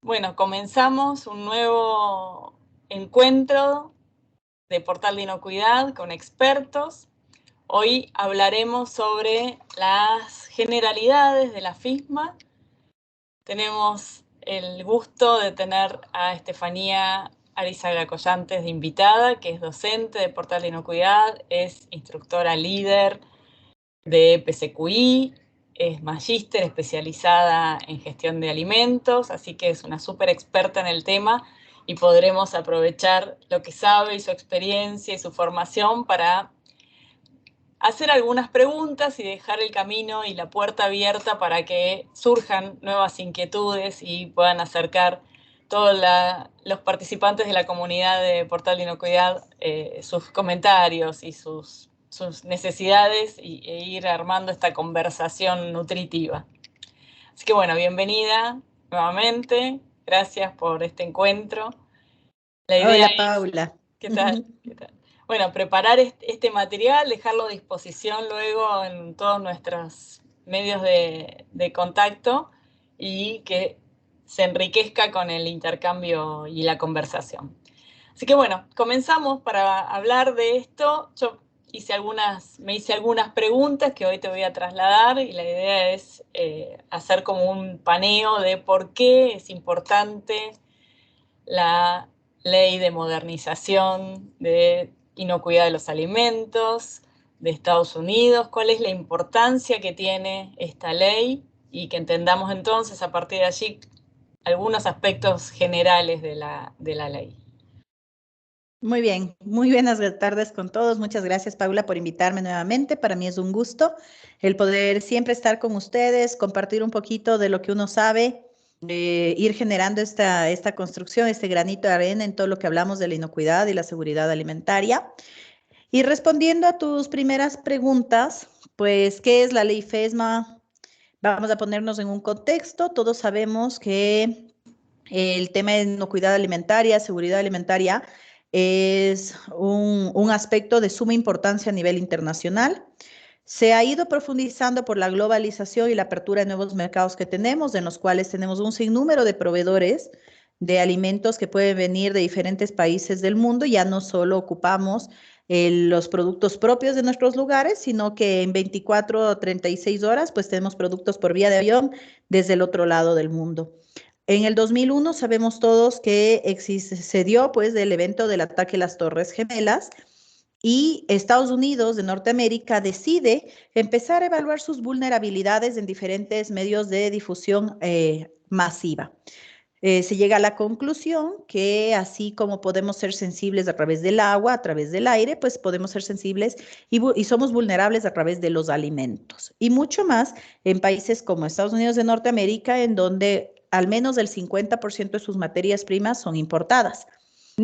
Bueno, comenzamos un nuevo encuentro de Portal de Inocuidad con expertos. Hoy hablaremos sobre las generalidades de la FISMA. Tenemos el gusto de tener a Estefanía Arizaga Collantes de invitada, que es docente de Portal de Inocuidad, es instructora líder de PCQI, es magíster especializada en gestión de alimentos, así que es una súper experta en el tema y podremos aprovechar lo que sabe y su experiencia y su formación para hacer algunas preguntas y dejar el camino y la puerta abierta para que surjan nuevas inquietudes y puedan acercar todos los participantes de la comunidad de Portal de Inocuidad sus comentarios y sus necesidades e ir armando esta conversación nutritiva. Así que bueno, bienvenida nuevamente. Gracias por este encuentro. La idea Hola, es, Paula. ¿qué tal? ¿Qué tal? Bueno, preparar este material, dejarlo a disposición luego en todos nuestros medios de contacto y que se enriquezca con el intercambio y la conversación. Así que bueno, comenzamos para hablar de esto. Yo me hice algunas preguntas que hoy te voy a trasladar y la idea es hacer como un paneo de por qué es importante la ley de modernización de inocuidad de los alimentos de Estados Unidos, cuál es la importancia que tiene esta ley y que entendamos entonces a partir de allí algunos aspectos generales de la ley. Muy buenas tardes con todos. Muchas gracias, Paula, por invitarme nuevamente. Para mí es un gusto el poder siempre estar con ustedes, compartir un poquito de lo que uno sabe, ir generando esta construcción, este granito de arena en todo lo que hablamos de la inocuidad y la seguridad alimentaria. Y respondiendo a tus primeras preguntas, pues, ¿qué es la ley FESMA? Vamos a ponernos en un contexto. Todos sabemos que el tema de inocuidad alimentaria, seguridad alimentaria, es un aspecto de suma importancia a nivel internacional. Se ha ido profundizando por la globalización y la apertura de nuevos mercados que tenemos, en los cuales tenemos un sinnúmero de proveedores de alimentos que pueden venir de diferentes países del mundo. Ya no solo ocupamos los productos propios de nuestros lugares, sino que en 24 o 36 horas, pues tenemos productos por vía de avión desde el otro lado del mundo. En el 2001 sabemos todos que se dio pues el evento del ataque a las Torres Gemelas y Estados Unidos de Norteamérica decide empezar a evaluar sus vulnerabilidades en diferentes medios de difusión masiva. Se llega a la conclusión que así como podemos ser sensibles a través del agua, a través del aire, pues podemos ser sensibles y somos vulnerables a través de los alimentos. Y mucho más en países como Estados Unidos de Norteamérica, en donde al menos el 50% de sus materias primas son importadas.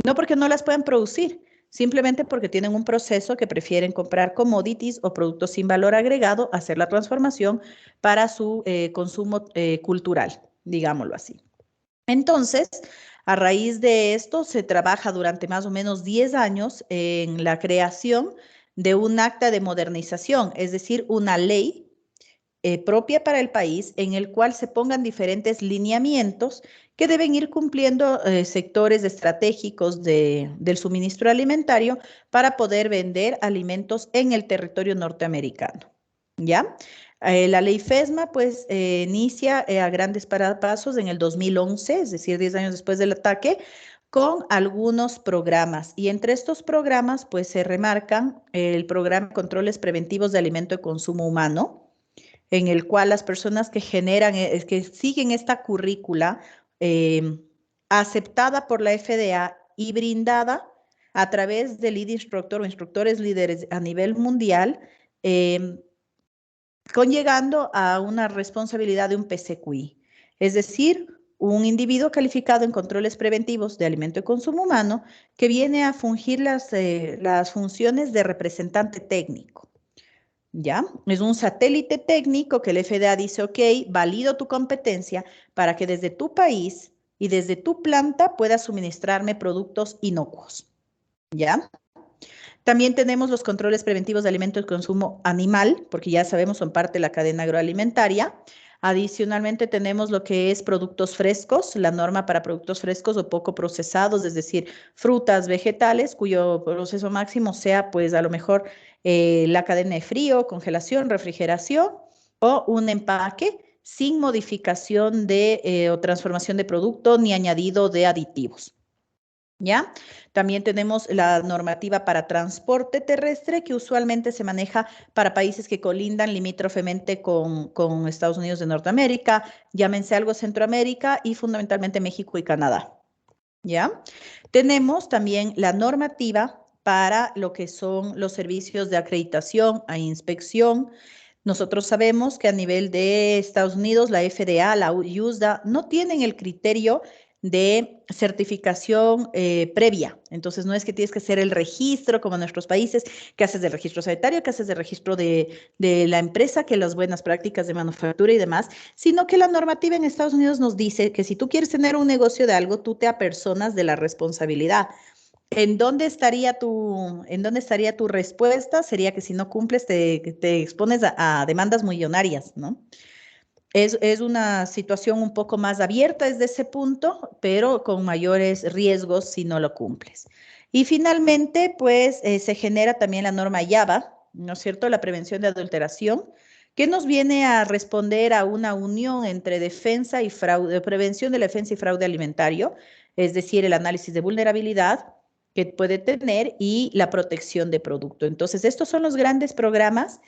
No porque no las puedan producir, simplemente porque tienen un proceso que prefieren comprar commodities o productos sin valor agregado, hacer la transformación para su consumo cultural, digámoslo así. Entonces, a raíz de esto, se trabaja durante más o menos 10 años en la creación de un acta de modernización, es decir, una ley propia para el país en el cual se pongan diferentes lineamientos que deben ir cumpliendo sectores estratégicos del suministro alimentario para poder vender alimentos en el territorio norteamericano. ¿Ya? La ley FESMA pues inicia a grandes pasos en el 2011, es decir, 10 años después del ataque, con algunos programas. Y entre estos programas pues se remarcan el programa de controles preventivos de alimento de consumo humano, en el cual las personas que generan, que siguen esta currícula eh, aceptada por la FDA y brindada a través del lead instructor o instructores líderes a nivel mundial, conllevando a una responsabilidad de un PCQI, es decir, un individuo calificado en controles preventivos de alimento y consumo humano que viene a fungir las funciones de representante técnico. ¿Ya? Es un satélite técnico que el FDA dice, ok, valido tu competencia para que desde tu país y desde tu planta puedas suministrarme productos inocuos. ¿Ya? También tenemos los controles preventivos de alimentos de consumo animal, porque ya sabemos son parte de la cadena agroalimentaria, Adicionalmente tenemos lo que es productos frescos, la norma para productos frescos o poco procesados, es decir, frutas, vegetales, cuyo proceso máximo sea pues a lo mejor la cadena de frío, congelación, refrigeración o un empaque sin modificación o transformación de producto ni añadido de aditivos. ¿Ya? También tenemos la normativa para transporte terrestre que usualmente se maneja para países que colindan limítrofemente con Estados Unidos de Norteamérica, llámense algo Centroamérica y fundamentalmente México y Canadá. ¿Ya? Tenemos también la normativa para lo que son los servicios de acreditación e inspección. Nosotros sabemos que a nivel de Estados Unidos, la FDA, la USDA, no tienen el criterio de certificación previa. Entonces, no es que tienes que hacer el registro como en nuestros países, que haces del registro sanitario, que haces del registro de la empresa, que las buenas prácticas de manufactura y demás, sino que la normativa en Estados Unidos nos dice que si tú quieres tener un negocio de algo, tú te apersonas de la responsabilidad. ¿En dónde estaría tu respuesta? Sería que si no cumples, te expones a demandas millonarias, ¿no? Es una situación un poco más abierta desde ese punto, pero con mayores riesgos si no lo cumples. Y finalmente, pues se genera también la norma YABA, ¿no es cierto? La prevención de adulteración, que nos viene a responder a una unión entre defensa y fraude, prevención de la defensa y fraude alimentario, es decir, el análisis de vulnerabilidad que puede tener y la protección de producto. Entonces, estos son los grandes programas.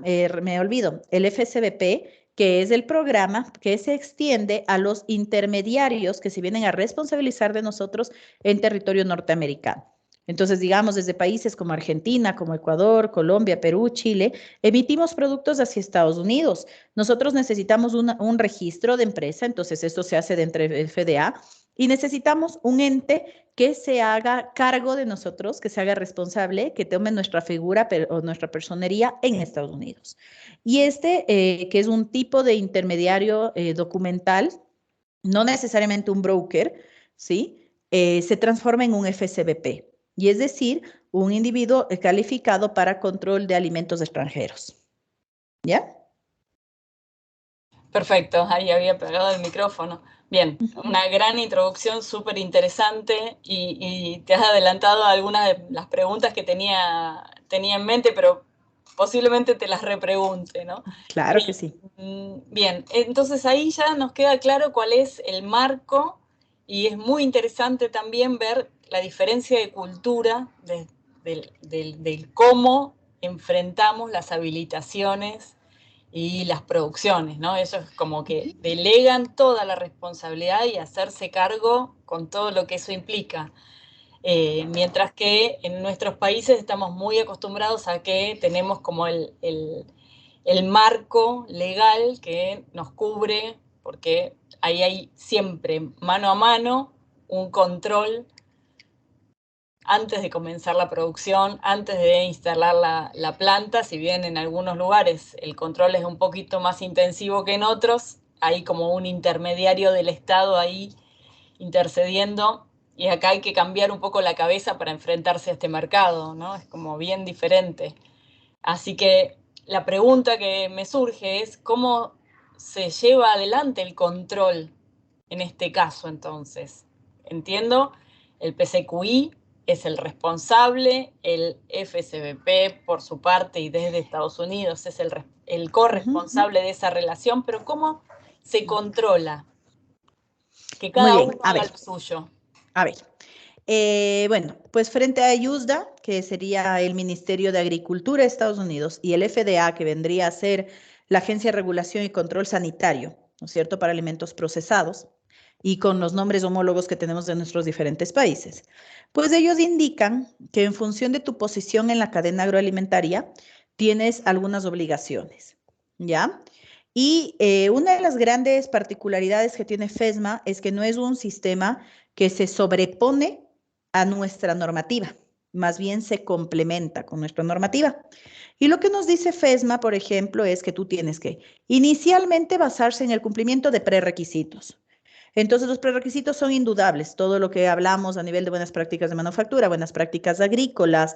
Me olvido, el FCBP, que es el programa que se extiende a los intermediarios que se vienen a responsabilizar de nosotros en territorio norteamericano. Entonces, digamos, desde países como Argentina, como Ecuador, Colombia, Perú, Chile, emitimos productos hacia Estados Unidos. Nosotros necesitamos un registro de empresa, entonces esto se hace dentro del FDA, y necesitamos un ente que se haga cargo de nosotros, que se haga responsable, que tome nuestra figura o nuestra personería en Estados Unidos. Y que es un tipo de intermediario documental, no necesariamente un broker, ¿sí? Se transforma en un FCBP, y es decir, un individuo calificado para control de alimentos extranjeros. ¿Ya? Perfecto, ahí había pegado el micrófono. Bien, una gran introducción, súper interesante, y te has adelantado a algunas de las preguntas que tenía en mente, pero posiblemente te las repregunte, ¿no? Claro que sí. Bien, entonces ahí ya nos queda claro cuál es el marco, y es muy interesante también ver la diferencia de cultura del cómo enfrentamos las habilitaciones y las producciones, ¿no? Ellos como que delegan toda la responsabilidad y hacerse cargo con todo lo que eso implica. Mientras que en nuestros países estamos muy acostumbrados a que tenemos como el marco legal que nos cubre, porque ahí hay siempre mano a mano un control antes de comenzar la producción, antes de instalar la planta. Si bien en algunos lugares el control es un poquito más intensivo que en otros, hay como un intermediario del Estado ahí intercediendo, y acá hay que cambiar un poco la cabeza para enfrentarse a este mercado, ¿no? Es como bien diferente. Así que la pregunta que me surge es cómo se lleva adelante el control en este caso, entonces. Entiendo, el PCQI es el responsable, el FCBP por su parte y desde Estados Unidos es el corresponsable de esa relación, pero ¿cómo se controla? Que Muy cada bien, uno a haga ver, lo suyo. a ver. Bueno, pues frente a USDA, que sería el Ministerio de Agricultura de Estados Unidos, y el FDA, que vendría a ser la Agencia de Regulación y Control Sanitario, ¿no es cierto?, para alimentos procesados, y con los nombres homólogos que tenemos de nuestros diferentes países. Pues ellos indican que en función de tu posición en la cadena agroalimentaria, tienes algunas obligaciones, ¿ya? Y una de las grandes particularidades que tiene FESMA es que no es un sistema que se sobrepone a nuestra normativa, más bien se complementa con nuestra normativa. Y lo que nos dice FESMA, por ejemplo, es que tú tienes que inicialmente basarse en el cumplimiento de prerequisitos. Entonces, los prerequisitos son indudables, todo lo que hablamos a nivel de buenas prácticas de manufactura, buenas prácticas agrícolas,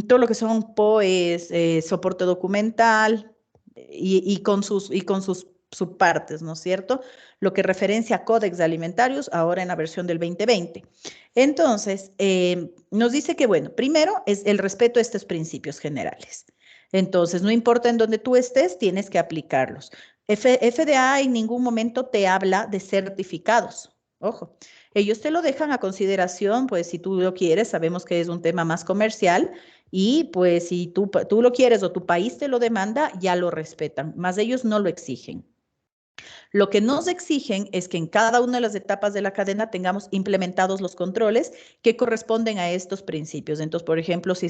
todo lo que son POEs, soporte documental y con sus subpartes, ¿no es cierto? Lo que referencia a Codex Alimentarius, ahora en la versión del 2020. Entonces, nos dice que, bueno, primero es el respeto a estos principios generales. Entonces, no importa en dónde tú estés, tienes que aplicarlos. FDA en ningún momento te habla de certificados. Ojo, ellos te lo dejan a consideración, pues si tú lo quieres, sabemos que es un tema más comercial y pues si tú lo quieres o tu país te lo demanda, ya lo respetan, más ellos no lo exigen. Lo que nos exigen es que en cada una de las etapas de la cadena tengamos implementados los controles que corresponden a estos principios. Entonces, por ejemplo, si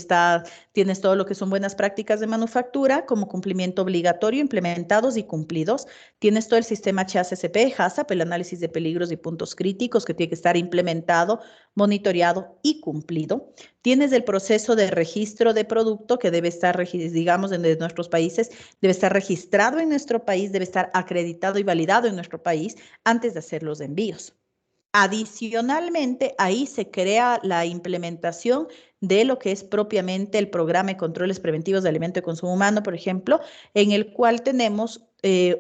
tienes todo lo que son buenas prácticas de manufactura como cumplimiento obligatorio, implementados y cumplidos. Tienes todo el sistema HACCP, HACCP, el análisis de peligros y puntos críticos que tiene que estar implementado, monitoreado y cumplido. Tienes el proceso de registro de producto que debe estar, digamos, en nuestros países, debe estar registrado en nuestro país, debe estar acreditado y validado en nuestro país antes de hacer los envíos. Adicionalmente, ahí se crea la implementación de lo que es propiamente el programa de controles preventivos de alimento de consumo humano, por ejemplo, en el cual tenemos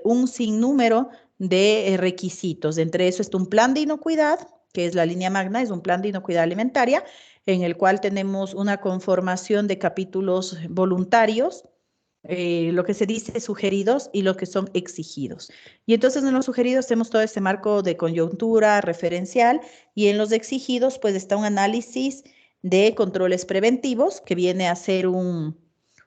un sinnúmero de requisitos. Entre eso está un plan de inocuidad, que es la línea magna, es un plan de inocuidad alimentaria, en el cual tenemos una conformación de capítulos voluntarios, lo que se dice sugeridos y lo que son exigidos. Y entonces en los sugeridos tenemos todo este marco de coyuntura referencial y en los exigidos pues está un análisis de controles preventivos que viene a ser un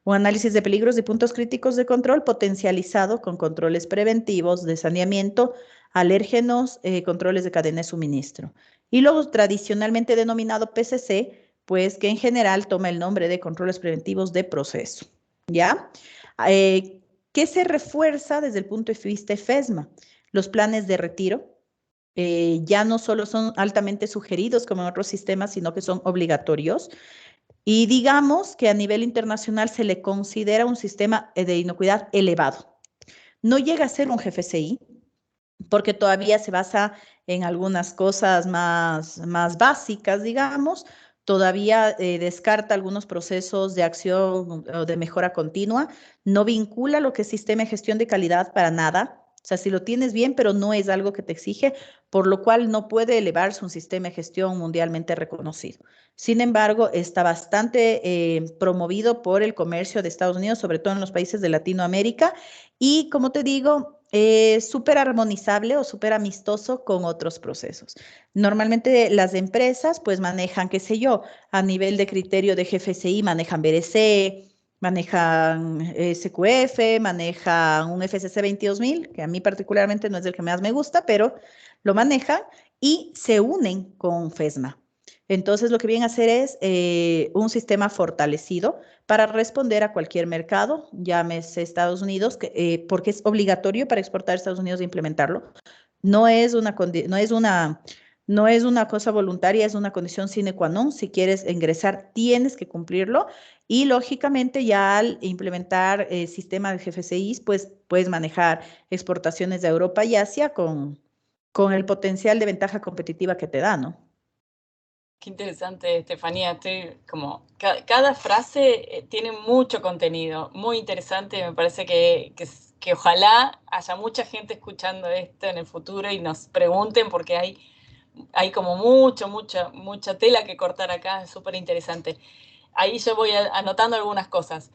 análisis de peligros y puntos críticos de control potencializado con controles preventivos de saneamiento, alérgenos, controles de cadena de suministro. Y luego tradicionalmente denominado PCC, pues que en general toma el nombre de controles preventivos de proceso. ¿Ya? ¿Qué se refuerza desde el punto de vista de FESMA? Los planes de retiro ya no solo son altamente sugeridos como en otros sistemas, sino que son obligatorios. Y digamos que a nivel internacional se le considera un sistema de inocuidad elevado. No llega a ser un GFCI, porque todavía se basa en algunas cosas más básicas, digamos, todavía descarta algunos procesos de acción o de mejora continua, no vincula lo que es sistema de gestión de calidad para nada. O sea, si lo tienes bien, pero no es algo que te exige, por lo cual no puede elevarse un sistema de gestión mundialmente reconocido. Sin embargo, está bastante promovido por el comercio de Estados Unidos, sobre todo en los países de Latinoamérica, y como te digo, súper armonizable o súper amistoso con otros procesos. Normalmente las empresas pues manejan, qué sé yo, a nivel de criterio de GFCI, manejan BRC, manejan SQF, manejan un FCC 22000, que a mí particularmente no es el que más me gusta, pero lo manejan y se unen con FESMA. Entonces, lo que vienen a hacer es un sistema fortalecido para responder a cualquier mercado, llámese Estados Unidos, porque es obligatorio para exportar a Estados Unidos implementarlo. No es una cosa voluntaria, es una condición sine qua non. Si quieres ingresar, tienes que cumplirlo. Y lógicamente ya al implementar el sistema de GFCIs, pues puedes manejar exportaciones de Europa y Asia con el potencial de ventaja competitiva que te da, ¿no? Qué interesante, Estefanía. Cada frase tiene mucho contenido, muy interesante. Me parece que ojalá haya mucha gente escuchando esto en el futuro y nos pregunten, porque hay como mucha tela que cortar acá, es súper interesante. Ahí yo voy anotando algunas cosas,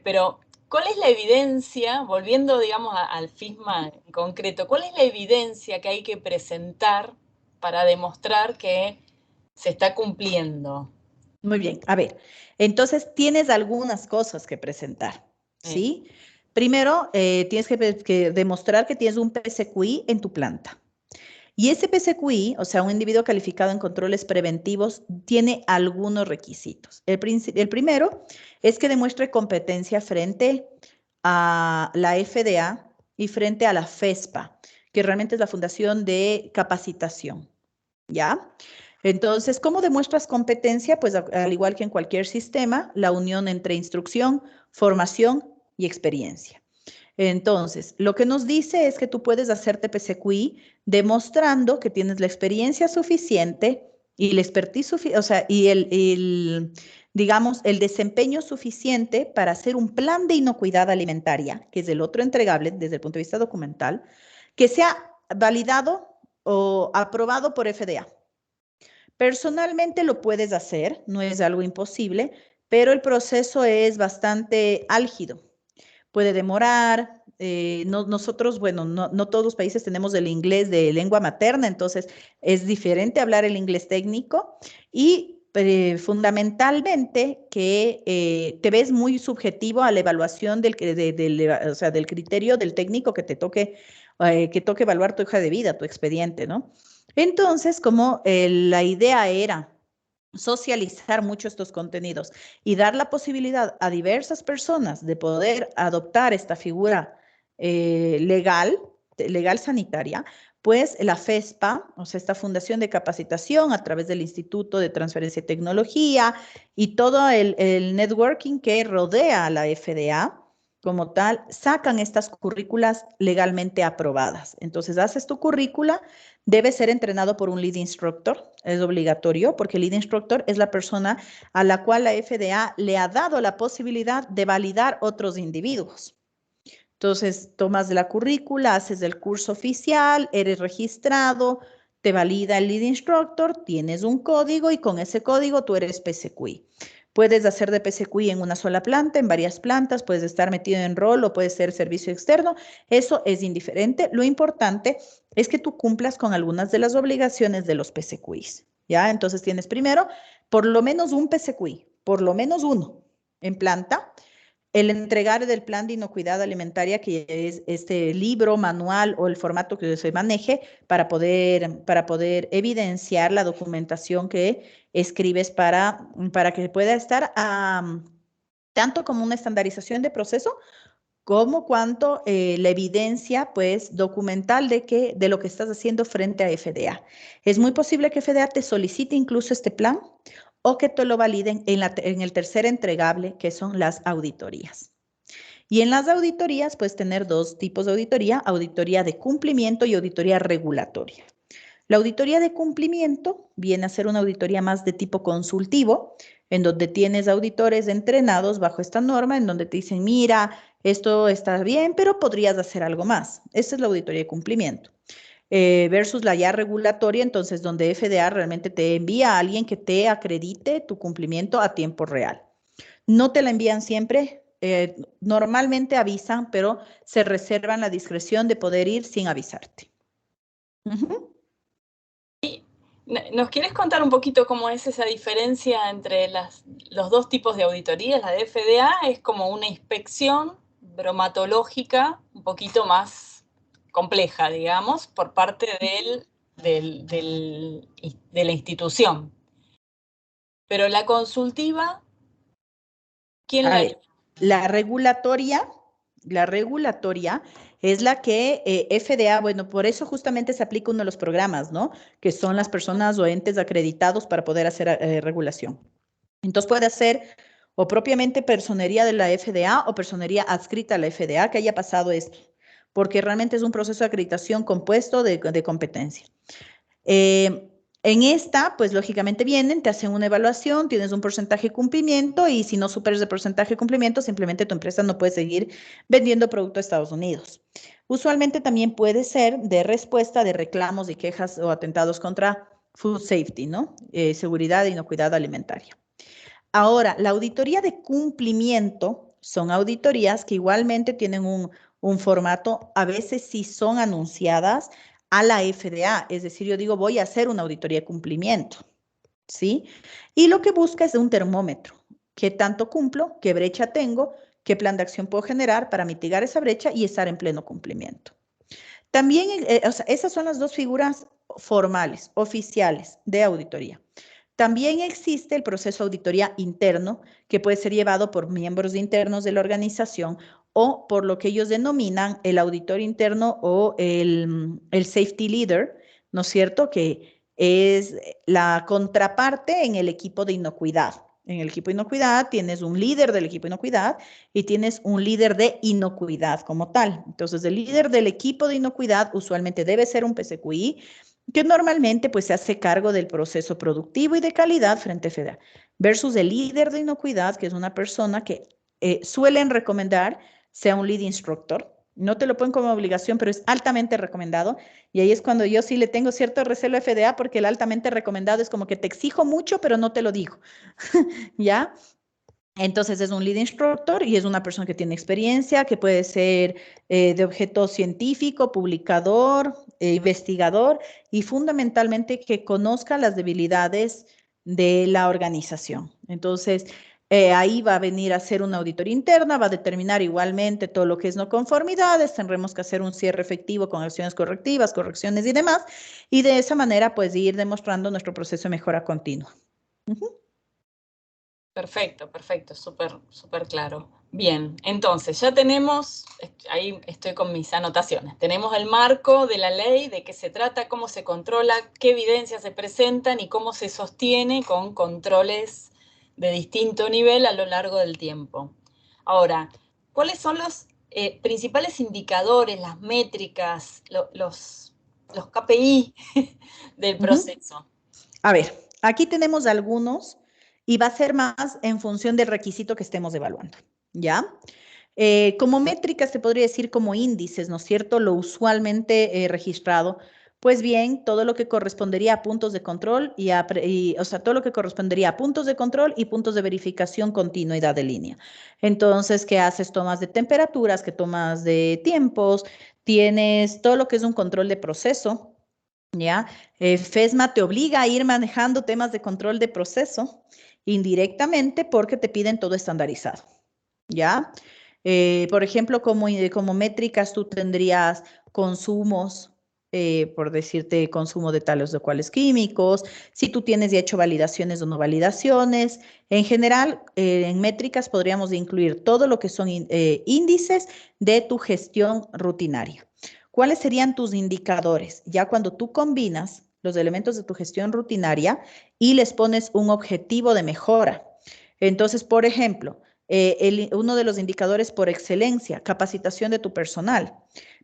pero ¿cuál es la evidencia, volviendo, digamos, al FISMA en concreto, cuál es la evidencia que hay que presentar para demostrar que se está cumpliendo? Muy bien, a ver, entonces tienes algunas cosas que presentar, ¿sí? Primero, tienes que demostrar que tienes un PCQI en tu planta. Y ese PCQI, o sea, un individuo calificado en controles preventivos, tiene algunos requisitos. El primero es que demuestre competencia frente a la FDA y frente a la FESPA, que realmente es la Fundación de Capacitación, ¿ya? Entonces, ¿cómo demuestras competencia? Pues al igual que en cualquier sistema, la unión entre instrucción, formación y experiencia. Entonces, lo que nos dice es que tú puedes hacerte PCQI demostrando que tienes la experiencia suficiente y la expertise, o sea, digamos, el desempeño suficiente para hacer un plan de inocuidad alimentaria, que es el otro entregable desde el punto de vista documental, que sea validado o aprobado por FDA. Personalmente lo puedes hacer, no es algo imposible, pero el proceso es bastante álgido. Puede demorar. Nosotros, bueno, no todos los países tenemos el inglés de lengua materna, entonces es diferente hablar el inglés técnico y fundamentalmente que te ves muy subjetivo a la evaluación o sea, del criterio del técnico que que toque evaluar tu hoja de vida, tu expediente, ¿no? Entonces, como la idea era socializar mucho estos contenidos y dar la posibilidad a diversas personas de poder adoptar esta figura legal sanitaria, pues la FESPA, o sea, esta Fundación de Capacitación a través del Instituto de Transferencia y Tecnología y todo el networking que rodea a la FDA, como tal, sacan estas currículas legalmente aprobadas. Entonces, haces tu currícula, debe ser entrenado por un lead instructor, es obligatorio, porque el lead instructor es la persona a la cual la FDA le ha dado la posibilidad de validar otros individuos. Entonces, tomas la currícula, haces el curso oficial, eres registrado, te valida el lead instructor, tienes un código y con ese código tú eres PCQI. Puedes hacer de PCQI en una sola planta, en varias plantas, puedes estar metido en rol o puedes ser servicio externo. Eso es indiferente. Lo importante es que tú cumplas con algunas de las obligaciones de los PCQIs. ¿Ya? Entonces tienes primero por lo menos un PCQI, por lo menos uno en planta. El entregar del plan de inocuidad alimentaria, que es este libro, manual o el formato que se maneje para poder evidenciar la documentación que escribes para que pueda estar tanto como una estandarización de proceso como cuanto la evidencia pues documental de lo que estás haciendo frente a FDA. Es muy posible que FDA te solicite incluso este plan o que te lo validen en el tercer entregable, que son las auditorías. Y en las auditorías puedes tener dos tipos de auditoría de cumplimiento y auditoría regulatoria. La auditoría de cumplimiento viene a ser una auditoría más de tipo consultivo, en donde tienes auditores entrenados bajo esta norma, en donde te dicen, mira, esto está bien, pero podrías hacer algo más. Esa es la auditoría de cumplimiento. Versus la ya regulatoria, entonces donde FDA realmente te envía a alguien que te acredite tu cumplimiento a tiempo real. No te la envían siempre, normalmente avisan, pero se reservan la discreción de poder ir sin avisarte. ¿Nos quieres contar un poquito cómo es esa diferencia entre los dos tipos de auditorías? La de FDA es como una inspección bromatológica un poquito más compleja, digamos, por parte de la institución. Pero la consultiva, ¿quién la haría? La regulatoria es la que FDA, bueno, por eso justamente se aplica uno de los programas, ¿no? Que son las personas o entes acreditados para poder hacer regulación. Entonces puede ser o propiamente personería de la FDA o personería adscrita a la FDA que haya pasado esto, porque realmente es un proceso de acreditación compuesto de competencia. En esta, pues lógicamente vienen, te hacen una evaluación, tienes un porcentaje de cumplimiento y si no superas el porcentaje de cumplimiento, simplemente tu empresa no puede seguir vendiendo producto a Estados Unidos. Usualmente también puede ser de respuesta de reclamos y quejas o atentados contra food safety, ¿no? Seguridad e inocuidad alimentaria. Ahora, la auditoría de cumplimiento son auditorías que igualmente tienen un formato, a veces sí son anunciadas a la FDA, es decir, yo digo, voy a hacer una auditoría de cumplimiento, ¿sí? Y lo que busca es un termómetro. ¿Qué tanto cumplo? ¿Qué brecha tengo? ¿Qué plan de acción puedo generar para mitigar esa brecha y estar en pleno cumplimiento? También, o sea, esas son las dos figuras formales, oficiales de auditoría. También existe el proceso de auditoría interno, que puede ser llevado por miembros internos de la organización o por lo que ellos denominan el auditor interno o el safety leader, ¿no es cierto? Que es la contraparte en el equipo de inocuidad. En el equipo de inocuidad tienes un líder del equipo de inocuidad y tienes un líder de inocuidad como tal. Entonces, el líder del equipo de inocuidad usualmente debe ser un PCQI que normalmente pues se hace cargo del proceso productivo y de calidad frente a FDA, versus el líder de inocuidad, que es una persona que suelen recomendar sea un lead instructor. No te lo ponen como obligación, pero es altamente recomendado. Y ahí es cuando yo sí le tengo cierto recelo a FDA, porque el altamente recomendado es como que te exijo mucho, pero no te lo digo. ¿Ya? Entonces es un lead instructor y es una persona que tiene experiencia, que puede ser de objeto científico, publicador, investigador y fundamentalmente que conozca las debilidades de la organización. Entonces ahí va a venir a hacer una auditoría interna, va a determinar igualmente todo lo que es no conformidades, tendremos que hacer un cierre efectivo con acciones correctivas, correcciones y demás, y de esa manera pues ir demostrando nuestro proceso de mejora continua. Perfecto, perfecto, súper, súper claro. Bien, entonces ya tenemos, ahí estoy con mis anotaciones, tenemos el marco de la ley, de qué se trata, cómo se controla, qué evidencias se presentan y cómo se sostiene con controles de distinto nivel a lo largo del tiempo. Ahora, ¿cuáles son los principales indicadores, las métricas, los KPI del proceso? A ver, aquí tenemos algunos y va a ser más en función del requisito que estemos evaluando, ¿ya? Como métricas te podría decir como índices, ¿no es cierto? Lo usualmente registrado. Pues bien, todo lo que correspondería a puntos de control o sea, todo lo que correspondería a puntos de control y puntos de verificación continuidad de línea. Entonces, ¿qué haces? Tomas de temperaturas, ¿qué tomas de tiempos? Tienes todo lo que es un control de proceso, ¿ya? FESMA te obliga a ir manejando temas de control de proceso indirectamente porque te piden todo estandarizado, ¿ya? Por ejemplo, como métricas tú tendrías consumos, por decirte, consumo de tales o cuales químicos, si tú tienes ya hecho validaciones o no validaciones. En general, en métricas podríamos incluir todo lo que son índices de tu gestión rutinaria. ¿Cuáles serían tus indicadores? Ya cuando tú combinas los elementos de tu gestión rutinaria y les pones un objetivo de mejora. Entonces, por ejemplo, uno de los indicadores por excelencia, capacitación de tu personal,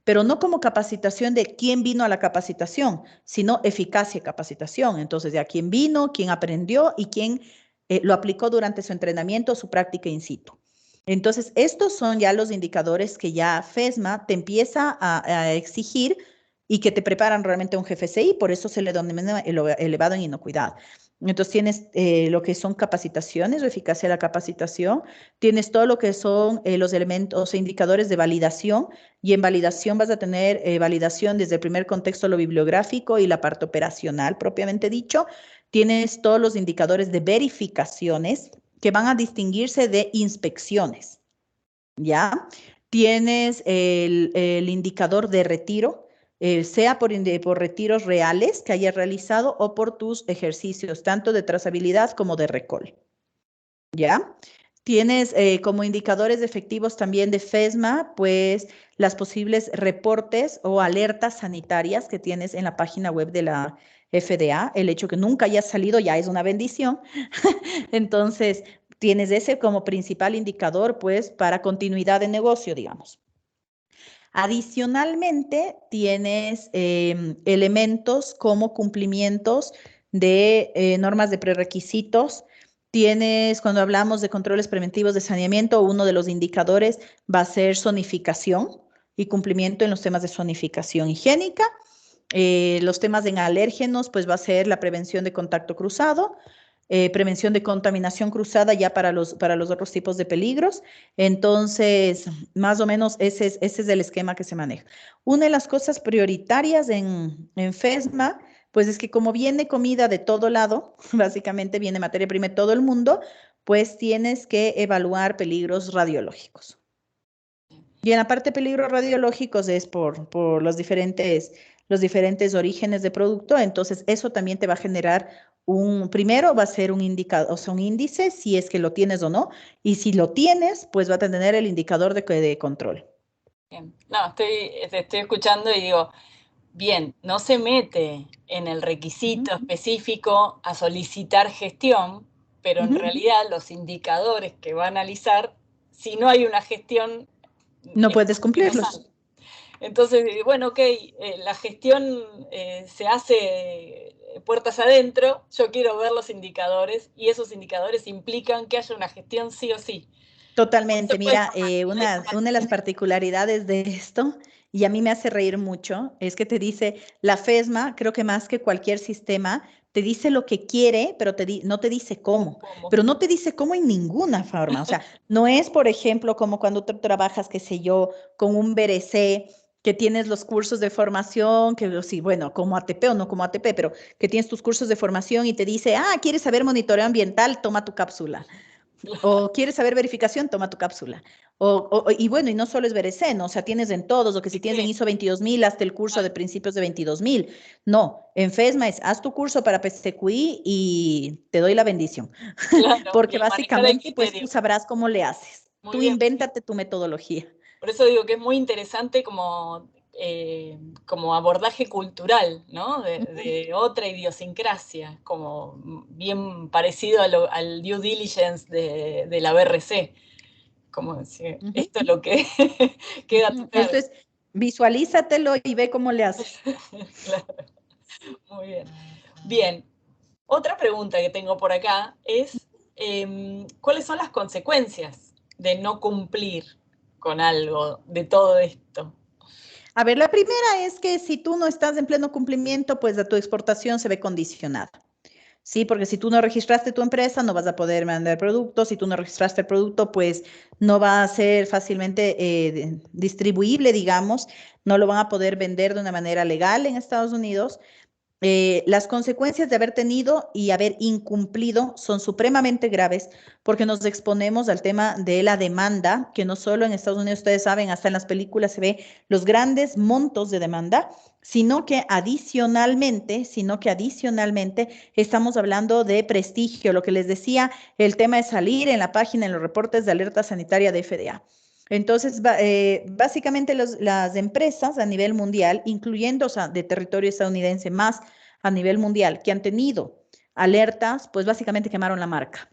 pero no como capacitación de quién vino a la capacitación, sino eficacia de capacitación. Entonces, de a quién vino, quién aprendió y quién lo aplicó durante su entrenamiento o su práctica in situ. Entonces, estos son ya los indicadores que ya FESMA te empieza a exigir y que te preparan realmente a un GFCI, por eso se le denomina elevado en inocuidad. Entonces tienes lo que son capacitaciones o eficacia de la capacitación, tienes todo lo que son los elementos o indicadores de validación, y en validación vas a tener validación desde el primer contexto, lo bibliográfico y la parte operacional propiamente dicho. Tienes todos los indicadores de verificaciones que van a distinguirse de inspecciones, ¿ya? Tienes el indicador de retiro, sea por retiros reales que hayas realizado o por tus ejercicios, tanto de trazabilidad como de recall, ¿ya? Tienes como indicadores efectivos también de FESMA, pues las posibles reportes o alertas sanitarias que tienes en la página web de la FDA. El hecho que nunca haya salido ya es una bendición. Entonces, tienes ese como principal indicador, pues, para continuidad de negocio, digamos. Adicionalmente, tienes elementos como cumplimientos de normas de prerequisitos. Tienes, cuando hablamos de controles preventivos de saneamiento, uno de los indicadores va a ser zonificación y cumplimiento en los temas de zonificación higiénica. Los temas en alérgenos, pues va a ser la prevención de contacto cruzado, prevención de contaminación cruzada ya para los otros tipos de peligros. Entonces, más o menos ese es el esquema que se maneja. Una de las cosas prioritarias en FESMA, pues es que como viene comida de todo lado, básicamente viene materia prima de todo el mundo, pues tienes que evaluar peligros radiológicos. Y en la parte de peligros radiológicos es por los diferentes orígenes de producto, entonces eso también te va a generar primero va a ser un indicador, o sea, un índice si es que lo tienes o no, y si lo tienes, pues va a tener el indicador de control. Bien. No, te estoy escuchando y digo, bien, no se mete en el requisito Ujú, específico a solicitar gestión, pero en ujú. realidad los indicadores que va a analizar, si no hay una gestión, No es puedes como que no sale. cumplirlos. Entonces, bueno, ok, la gestión se hace puertas adentro, yo quiero ver los indicadores y esos indicadores implican que haya una gestión sí o sí. No se Totalmente. puede Mira, una de las particularidades de esto, y a mí me hace reír mucho, es que te dice, la FESMA, creo que más que cualquier sistema, te dice lo que quiere, pero no te dice cómo. ¿Cómo? Pero no te dice cómo en ninguna forma. O sea, no es, por ejemplo, como cuando tú trabajas, qué sé yo, con un BRC, que tienes los cursos de formación, que sí, bueno, como ATP o no como ATP, pero que tienes tus cursos de formación y te dice, ¿quieres saber monitoreo ambiental? Toma tu cápsula. O quieres saber verificación, toma tu cápsula. Y bueno, y no solo es BRC, ¿no? O sea, tienes en todos, o que si tienes en ISO 22000, hazte el curso de principios de 22000. No, en FESMA es, haz tu curso para PCQI y te doy la bendición. Claro, Porque y manejar el básicamente, pues tú criterio. sabrás cómo le haces. Muy Tú bien. invéntate tu metodología. Por eso digo que es muy interesante como abordaje cultural, ¿no? De otra idiosincrasia, como bien parecido al due diligence de la BRC. Como decir, Ujú, esto es lo que queda a tu ujú. Esto cargo. es, visualízatelo y ve cómo le haces. Claro, muy bien. Bien, otra pregunta que tengo por acá es, ¿cuáles son las consecuencias de no cumplir con algo de todo esto? A ver, la primera es que si tú no estás en pleno cumplimiento, pues tu exportación se ve condicionada. Sí, porque si tú no registraste tu empresa, no vas a poder mandar productos. Si tú no registraste el producto, pues no va a ser fácilmente distribuible, digamos. No lo van a poder vender de una manera legal en Estados Unidos. Las consecuencias de haber tenido y haber incumplido son supremamente graves porque nos exponemos al tema de la demanda, que no solo en Estados Unidos, ustedes saben, hasta en las películas se ve los grandes montos de demanda, sino que adicionalmente estamos hablando de prestigio, lo que les decía, el tema de salir en la página, en los reportes de alerta sanitaria de FDA. Entonces, básicamente las empresas a nivel mundial, incluyendo, o sea, de territorio estadounidense más a nivel mundial, que han tenido alertas, pues básicamente quemaron la marca.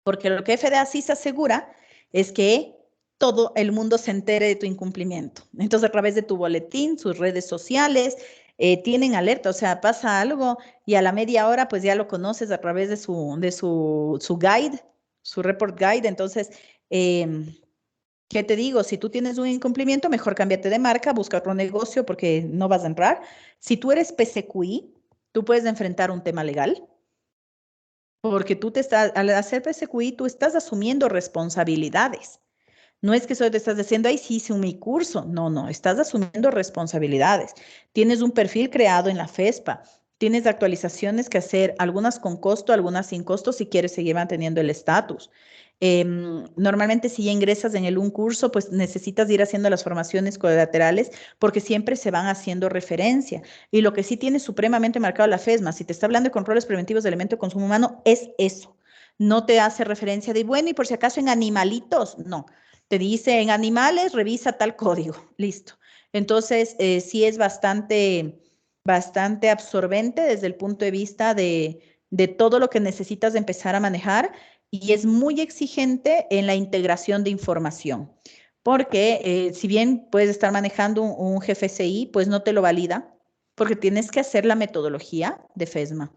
Porque lo que FDA sí se asegura es que todo el mundo se entere de tu incumplimiento. Entonces, a través de tu boletín, sus redes sociales, tienen alerta, o sea, pasa algo y a la media hora, pues ya lo conoces a través de su guide, su report guide. Entonces, ¿qué te digo? Si tú tienes un incumplimiento, mejor cámbiate de marca, busca otro negocio porque no vas a entrar. Si tú eres PCQI, tú puedes enfrentar un tema legal porque al hacer PCQI, tú estás asumiendo responsabilidades. No es que solo te estás diciendo, ay, sí, hice mi curso. No, no, estás asumiendo responsabilidades. Tienes un perfil creado en la FESPA. Tienes actualizaciones que hacer, algunas con costo, algunas sin costo, si quieres seguir manteniendo el estatus. Normalmente si ya ingresas en un curso, pues necesitas ir haciendo las formaciones colaterales porque siempre se van haciendo referencia. Y lo que sí tiene supremamente marcado la FESMA, si te está hablando de controles preventivos de elementos de consumo humano, es eso. No te hace referencia de, bueno, y por si acaso en animalitos, no. Te dice en animales, revisa tal código, listo. Entonces, sí es bastante absorbente desde el punto de vista de todo lo que necesitas de empezar a manejar y es muy exigente en la integración de información. Porque si bien puedes estar manejando un GFCI, pues no te lo valida, porque tienes que hacer la metodología de FESMA.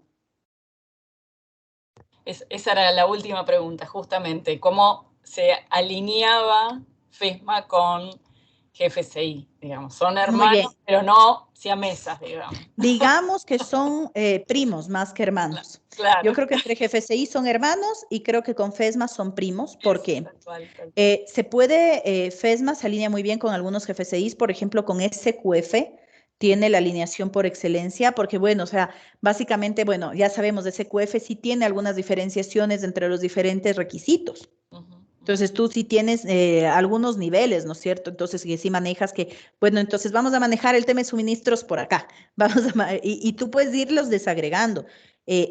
Esa era la última pregunta, justamente. ¿Cómo se alineaba FESMA con GFCI? Digamos, son Muy bien. hermanos, pero no siamesas, digamos. Digamos que son primos más que hermanos. Yo Claro, creo que entre GFCI son hermanos y creo que con FESMA son primos. ¿Por eso, qué? tal cual, tal cual. FESMA se alinea muy bien con algunos GFCIs, por ejemplo, con SQF tiene la alineación por excelencia, porque bueno, o sea, básicamente, bueno, ya sabemos, SQF sí tiene algunas diferenciaciones entre los diferentes requisitos. Entonces tú sí tienes algunos niveles, ¿no es cierto? Entonces, que sí manejas que, bueno, entonces vamos a manejar el tema de suministros por acá, y tú puedes irlos desagregando.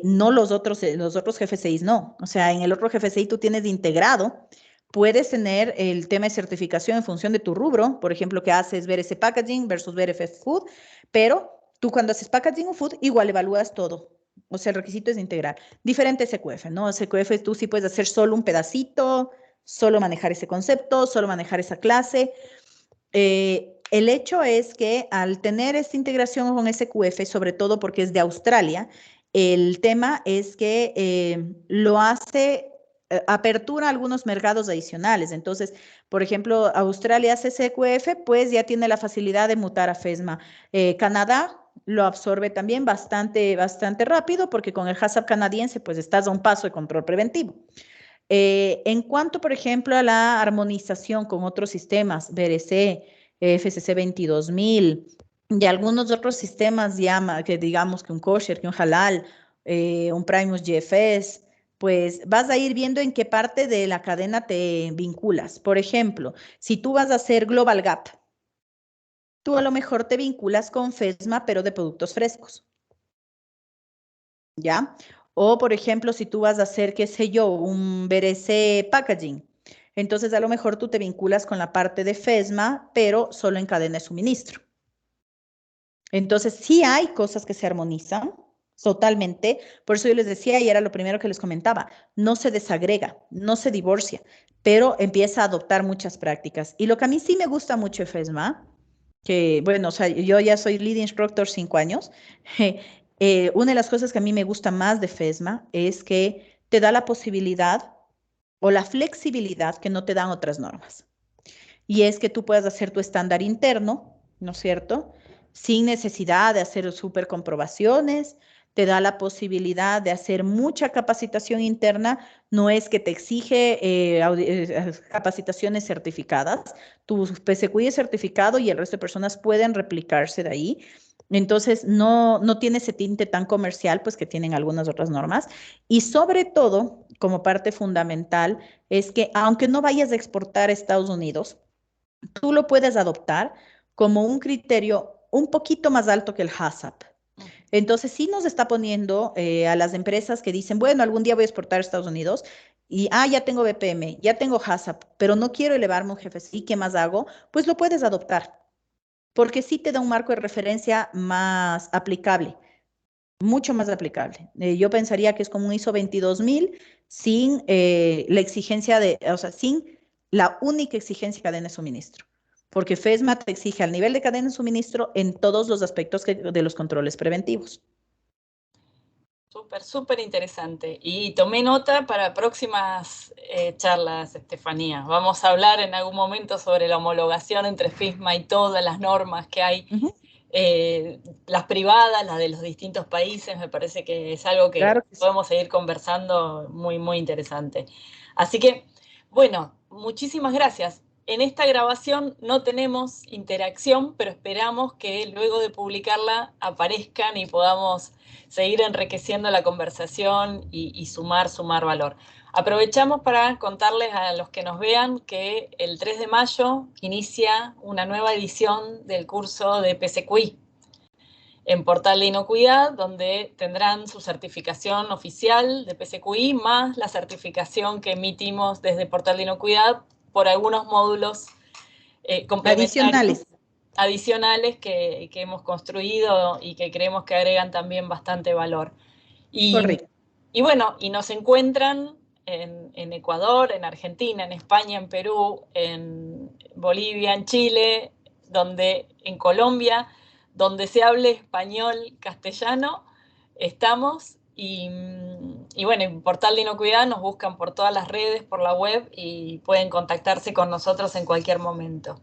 No los otros GFCIs, no. O sea, en el otro GFCI tú tienes integrado, puedes tener el tema de certificación en función de tu rubro, por ejemplo, que haces BRC Packaging versus BRF Food, pero tú cuando haces Packaging o Food, igual evalúas todo. O sea, el requisito es integral. Diferente SQF, ¿no? SQF tú sí puedes hacer solo un pedacito, solo manejar ese concepto, solo manejar esa clase. el hecho es que al tener esta integración con SQF, sobre todo porque es de Australia, el tema es que lo hace, apertura a algunos mercados adicionales. Entonces, por ejemplo, Australia hace SQF, pues ya tiene la facilidad de mutar a FESMA. Canadá lo absorbe también bastante rápido porque con el HACCP canadiense, pues estás a un paso de control preventivo. En cuanto, por ejemplo, a la armonización con otros sistemas, BRC, FCC 22000 y algunos otros sistemas, que digamos que un kosher, que un halal, un Primus GFS, pues vas a ir viendo en qué parte de la cadena te vinculas. Por ejemplo, si tú vas a hacer Global Gap, tú a lo mejor te vinculas con FESMA, pero de productos frescos. ¿Ya? O, por ejemplo, si tú vas a hacer, qué sé yo, un BRC packaging, entonces a lo mejor tú te vinculas con la parte de FESMA, pero solo en cadena de suministro. Entonces, sí hay cosas que se armonizan totalmente. Por eso yo les decía, y era lo primero que les comentaba, no se desagrega, no se divorcia, pero empieza a adoptar muchas prácticas. Y lo que a mí sí me gusta mucho de FESMA, que bueno, o sea, yo ya soy lead instructor 5 años. Una de las cosas que a mí me gusta más de FESMA es que te da la posibilidad o la flexibilidad que no te dan otras normas. Y es que tú puedas hacer tu estándar interno, ¿no es cierto? Sin necesidad de hacer súper comprobaciones, te da la posibilidad de hacer mucha capacitación interna, no es que te exige capacitaciones certificadas, tu PSQI es certificado y el resto de personas pueden replicarse de ahí. Entonces, no tiene ese tinte tan comercial, pues que tienen algunas otras normas. Y sobre todo, como parte fundamental, es que aunque no vayas a exportar a Estados Unidos, tú lo puedes adoptar como un criterio un poquito más alto que el HACCP. Entonces, sí nos está poniendo a las empresas que dicen, bueno, algún día voy a exportar a Estados Unidos y, ya tengo BPM, ya tengo HACCP, pero no quiero elevarme un jefe, ¿sí? ¿Qué más hago? Pues lo puedes adoptar, porque sí te da un marco de referencia más aplicable, mucho más aplicable. Yo pensaría que es como un ISO 22000 sin la exigencia o sea, sin la única exigencia de cadena de suministro. Porque FESMA te exige al nivel de cadena de suministro en todos los aspectos de los controles preventivos. Súper, súper interesante. Y tomé nota para próximas charlas, Estefanía. Vamos a hablar en algún momento sobre la homologación entre FISMA y todas las normas que hay. Las privadas, las de los distintos países, me parece que es algo que Claro que sí. podemos seguir conversando muy, muy interesante. Así que, bueno, muchísimas gracias. En esta grabación no tenemos interacción, pero esperamos que luego de publicarla aparezcan y podamos seguir enriqueciendo la conversación y sumar valor. Aprovechamos para contarles a los que nos vean que el 3 de mayo inicia una nueva edición del curso de PSQI en Portal de Inocuidad, donde tendrán su certificación oficial de PSQI más la certificación que emitimos desde Portal de Inocuidad por algunos módulos complementarios adicionales que hemos construido y que creemos que agregan también bastante valor. Correcto. Y bueno, y nos encuentran en Ecuador, en Argentina, en España, en Perú, en Bolivia, en Chile, en Colombia, donde se hable español, castellano, estamos. Y bueno, en Portal de Inocuidad nos buscan por todas las redes, por la web y pueden contactarse con nosotros en cualquier momento.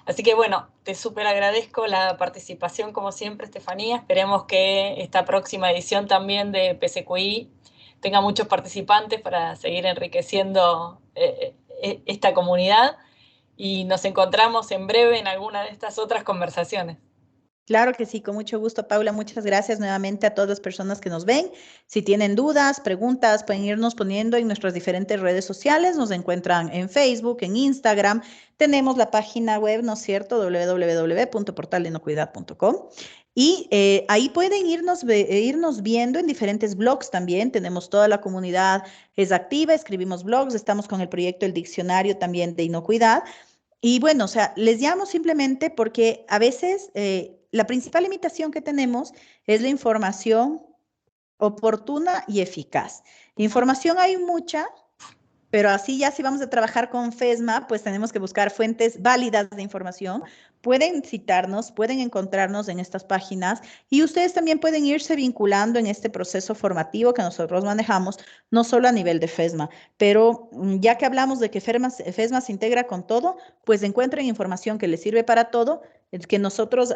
Así que bueno, te súper agradezco la participación como siempre, Estefanía. Esperemos que esta próxima edición también de PSQI tenga muchos participantes para seguir enriqueciendo esta comunidad y nos encontramos en breve en alguna de estas otras conversaciones. Claro que sí, con mucho gusto, Paula. Muchas gracias nuevamente a todas las personas que nos ven. Si tienen dudas, preguntas, pueden irnos poniendo en nuestras diferentes redes sociales. Nos encuentran en Facebook, en Instagram. Tenemos la página web, ¿no es cierto? www.portaldenocuidad.com. Y ahí pueden irnos viendo en diferentes blogs también. Tenemos toda la comunidad, es activa, escribimos blogs, estamos con el proyecto El Diccionario también de Inocuidad. Y bueno, o sea, les llamo simplemente porque a veces la principal limitación que tenemos es la información oportuna y eficaz. Información hay mucha, Pero así ya si vamos a trabajar con FESMA, pues tenemos que buscar fuentes válidas de información. Pueden citarnos, pueden encontrarnos en estas páginas y ustedes también pueden irse vinculando en este proceso formativo que nosotros manejamos, no solo a nivel de FESMA, pero ya que hablamos de que FESMA se integra con todo, pues encuentren información que les sirve para todo, es que nosotros,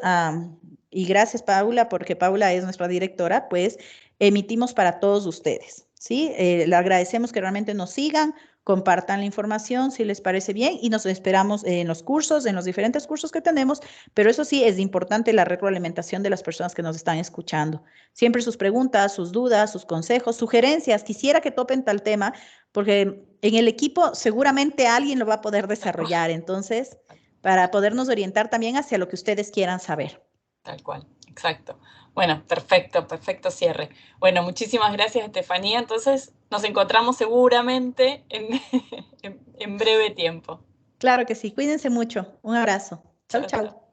y gracias Paula, porque Paula es nuestra directora, pues emitimos para todos ustedes. ¿Sí? Le agradecemos que realmente nos sigan, compartan la información si les parece bien y nos esperamos en los cursos, en los diferentes cursos que tenemos, pero eso sí es importante la retroalimentación de las personas que nos están escuchando. Siempre sus preguntas, sus dudas, sus consejos, sugerencias, quisiera que topen tal tema, porque en el equipo seguramente alguien lo va a poder desarrollar, entonces, para podernos orientar también hacia lo que ustedes quieran saber. Tal cual, exacto. Bueno, perfecto, perfecto cierre. Bueno, muchísimas gracias, Estefanía. Entonces, nos encontramos seguramente en breve tiempo. Claro que sí, cuídense mucho. Un abrazo. Chau, Chao, chao. chau.